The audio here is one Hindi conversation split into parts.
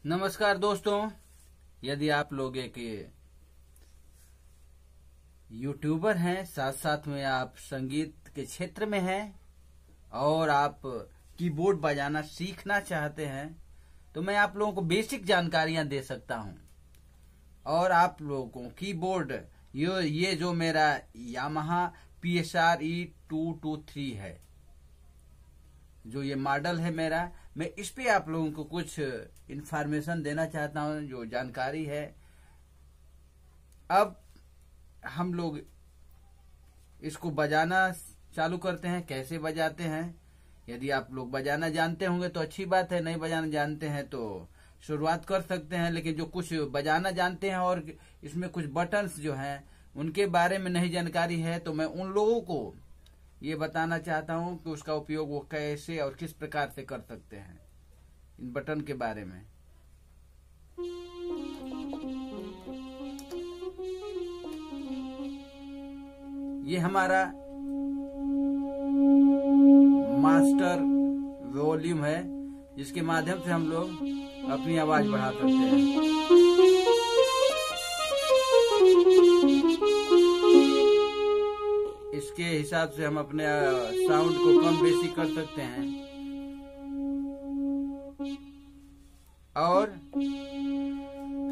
नमस्कार दोस्तों, यदि आप लोग एक यूट्यूबर हैं, साथ साथ में आप संगीत के क्षेत्र में हैं और आप कीबोर्ड बजाना सीखना चाहते हैं, तो मैं आप लोगों को बेसिक जानकारियां दे सकता हूं। और आप लोगों को कीबोर्ड ये जो मेरा यामाहा PSR-E 223 है, जो ये मॉडल है मेरा, मैं इस पे आप लोगों को कुछ इंफॉर्मेशन देना चाहता हूं, जो जानकारी है। अब हम लोग इसको बजाना चालू करते हैं। कैसे बजाते हैं, यदि आप लोग बजाना जानते होंगे तो अच्छी बात है, नहीं बजाना जानते हैं तो शुरुआत कर सकते हैं। लेकिन जो कुछ बजाना जानते हैं और इसमें कुछ बटन्स जो हैं उनके बारे में नहीं जानकारी है, तो मैं उन लोगों को ये बताना चाहता हूं कि उसका उपयोग वो कैसे और किस प्रकार से कर सकते हैं, इन बटन के बारे में। ये हमारा मास्टर वॉल्यूम है, जिसके माध्यम से हम लोग अपनी आवाज बढ़ा सकते हैं। इसके हिसाब से हम अपने साउंड को कम बेसी कर सकते हैं। और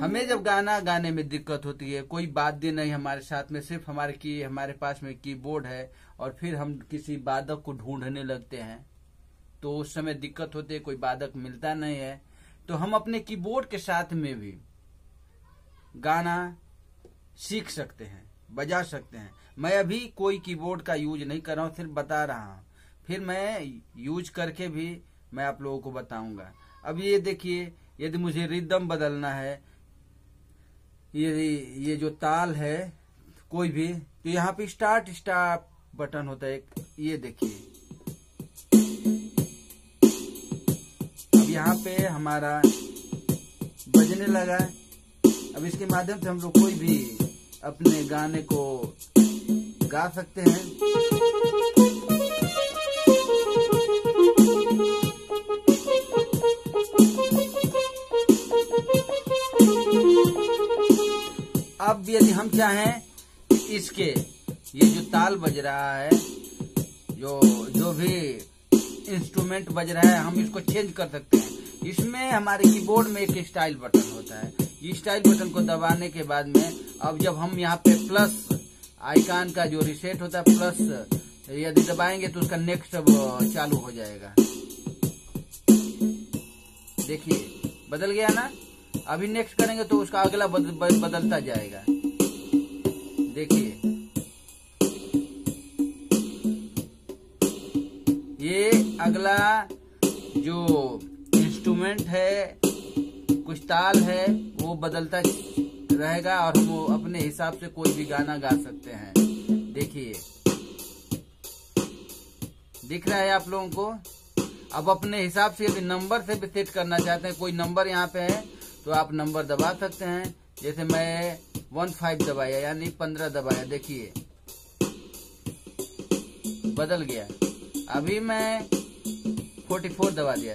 हमें जब गाना गाने में दिक्कत होती है, कोई वाद्य नहीं हमारे साथ में, सिर्फ हमारे पास में कीबोर्ड है, और फिर हम किसी वादक को ढूंढने लगते हैं, तो उस समय दिक्कत होती है, कोई वादक मिलता नहीं है, तो हम अपने कीबोर्ड के साथ में भी गाना सीख सकते हैं, बजा सकते हैं। मैं अभी कोई कीबोर्ड का यूज नहीं कर रहा हूं, सिर्फ बता रहा हूं, फिर मैं यूज करके भी मैं आप लोगों को बताऊंगा। अब ये देखिए, यदि मुझे रिदम बदलना है, ये जो ताल है कोई भी, तो यहाँ पे स्टार्ट बटन होता है एक, ये देखिए। अब यहाँ पे हमारा बजने लगा। अब इसके माध्यम से हम लोग कोई भी अपने गाने को गा सकते हैं। अब यदि हम चाहें इसके ये जो ताल बज रहा है, जो भी इंस्ट्रूमेंट बज रहा है, हम इसको चेंज कर सकते हैं। इसमें हमारे कीबोर्ड में एक स्टाइल बटन होता है। ये स्टाइल बटन को दबाने के बाद में अब जब हम यहाँ पे प्लस आइकन का जो रिसेट होता है, प्लस यदि दबाएंगे तो उसका नेक्स्ट अब चालू हो जाएगा। देखिए बदल गया ना। अभी नेक्स्ट करेंगे तो उसका अगला बदलता जाएगा। देखिए ये अगला जो इंस्ट्रूमेंट है, कुछ ताल है, वो बदलता रहेगा और हम अपने हिसाब से कोई भी गाना गा सकते हैं। देखिए दिख रहा है आप लोगों को। अब अपने हिसाब से यदि नंबर से भी सेट करना चाहते हैं, कोई नंबर यहाँ पे है तो आप नंबर दबा सकते हैं। जैसे मैं 15 दबाया, यानी 15 दबाया, देखिए बदल गया। अभी मैं 44 दबा दिया,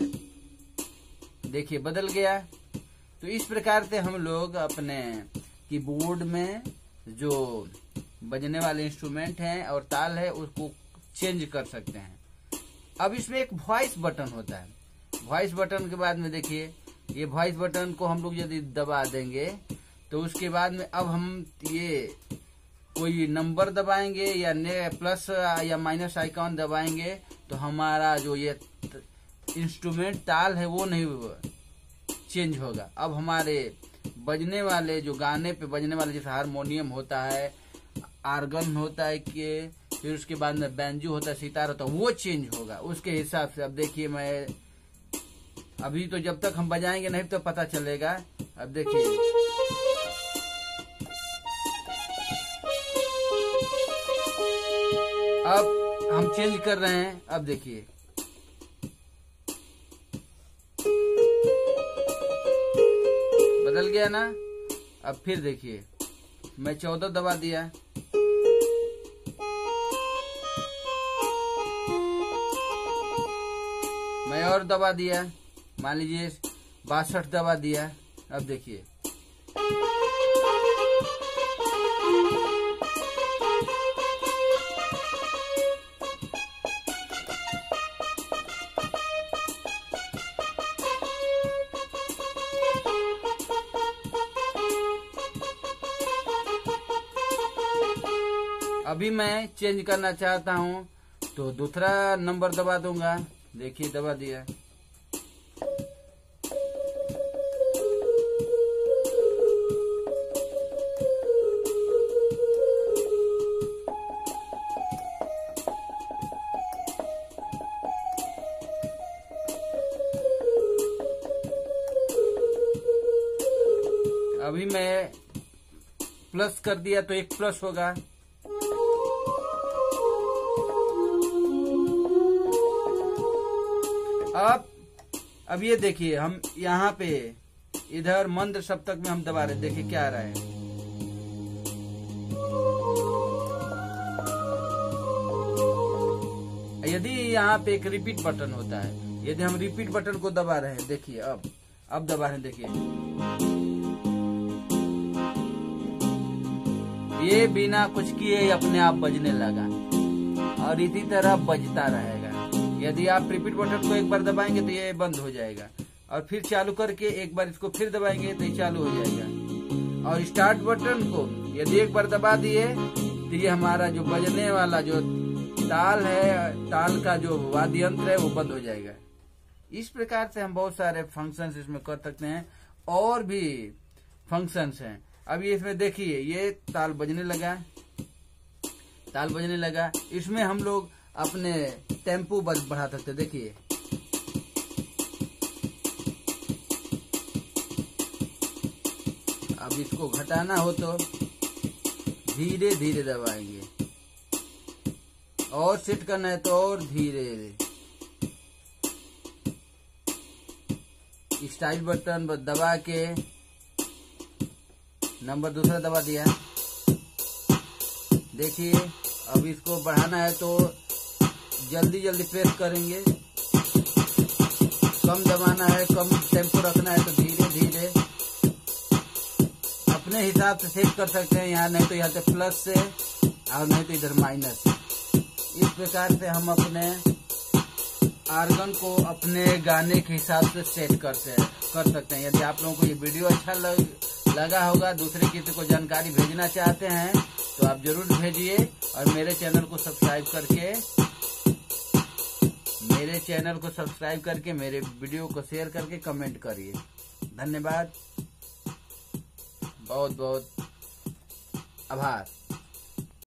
देखिए बदल गया। तो इस प्रकार से हम लोग अपने कीबोर्ड में जो बजने वाले इंस्ट्रूमेंट हैं और ताल है उसको चेंज कर सकते हैं। अब इसमें एक वॉइस बटन होता है। वॉइस बटन के बाद में देखिए, ये वॉइस बटन को हम लोग यदि दबा देंगे तो उसके बाद में अब हम ये कोई नंबर दबाएंगे या प्लस या माइनस आइकॉन दबाएंगे तो हमारा जो ये इंस्ट्रूमेंट ताल है वो नहीं चेंज होगा। अब हमारे बजने वाले, जो गाने पे बजने वाले, जैसे हारमोनियम होता है, आर्गन होता है, कि फिर उसके बाद में बैंजो होता है, सितार होता है, वो चेंज होगा उसके हिसाब से। अब देखिए मैं अभी तो जब तक हम बजाएंगे नहीं तो पता चलेगा। अब देखिए अब हम चेंज कर रहे हैं। अब देखिए बदल गया ना। अब फिर देखिए मैं 14 दबा दिया, मैं और दबा दिया, मान लीजिए 62 दबा दिया। अब देखिए अभी मैं चेंज करना चाहता हूँ तो दूसरा नंबर दबा दूंगा। देखिए दबा दिया। अभी मैं प्लस कर दिया तो एक प्लस होगा। अब ये देखिए हम यहाँ पे इधर मंद सप्तक में हम दबा रहे, देखिए क्या आ रहा है। यदि यहाँ पे एक रिपीट बटन होता है, यदि हम रिपीट बटन को दबा रहे हैं, देखिए अब दबा रहे हैं, देखिए ये बिना कुछ किए अपने आप बजने लगा और इसी तरह बजता रहेगा। यदि आप रिपीट बटन को एक बार दबाएंगे तो ये बंद हो जाएगा और फिर चालू करके एक बार इसको फिर दबाएंगे तो ये चालू हो जाएगा। और स्टार्ट बटन को यदि एक बार दबा दिए तो ये हमारा जो बजने वाला जो ताल है, ताल का जो वाद्य यंत्र है वो बंद हो जाएगा। इस प्रकार से हम बहुत सारे फंक्शंस इसमें कर सकते हैं और भी फंक्शंस हैं। अब ये इसमें देखिए ये ताल बजने लगा, इसमें हम लोग अपने टेम्पो बढ़ा सकते। देखिए अब इसको घटाना हो तो धीरे धीरे दबाएंगे और सेट करना है तो और धीरे स्टाइल बटन दबा के नंबर दूसरा दबा दिया। देखिए अब इसको बढ़ाना है तो जल्दी प्रेस करेंगे, कम दबाना है, कम टेम्पो रखना है तो धीरे धीरे अपने हिसाब से सेट कर सकते हैं। यहाँ नहीं तो यहाँ से प्लस से और नहीं तो इधर माइनस से। इस प्रकार से हम अपने आर्गन को अपने गाने के हिसाब से सेट कर सकते हैं। यदि आप लोगों को ये वीडियो अच्छा लगा होगा, दूसरे किसी को जानकारी भेजना चाहते हैं तो आप जरूर भेजिए और मेरे चैनल को सब्सक्राइब करके मेरे वीडियो को शेयर करके कमेंट करिए। धन्यवाद, बहुत बहुत आभार।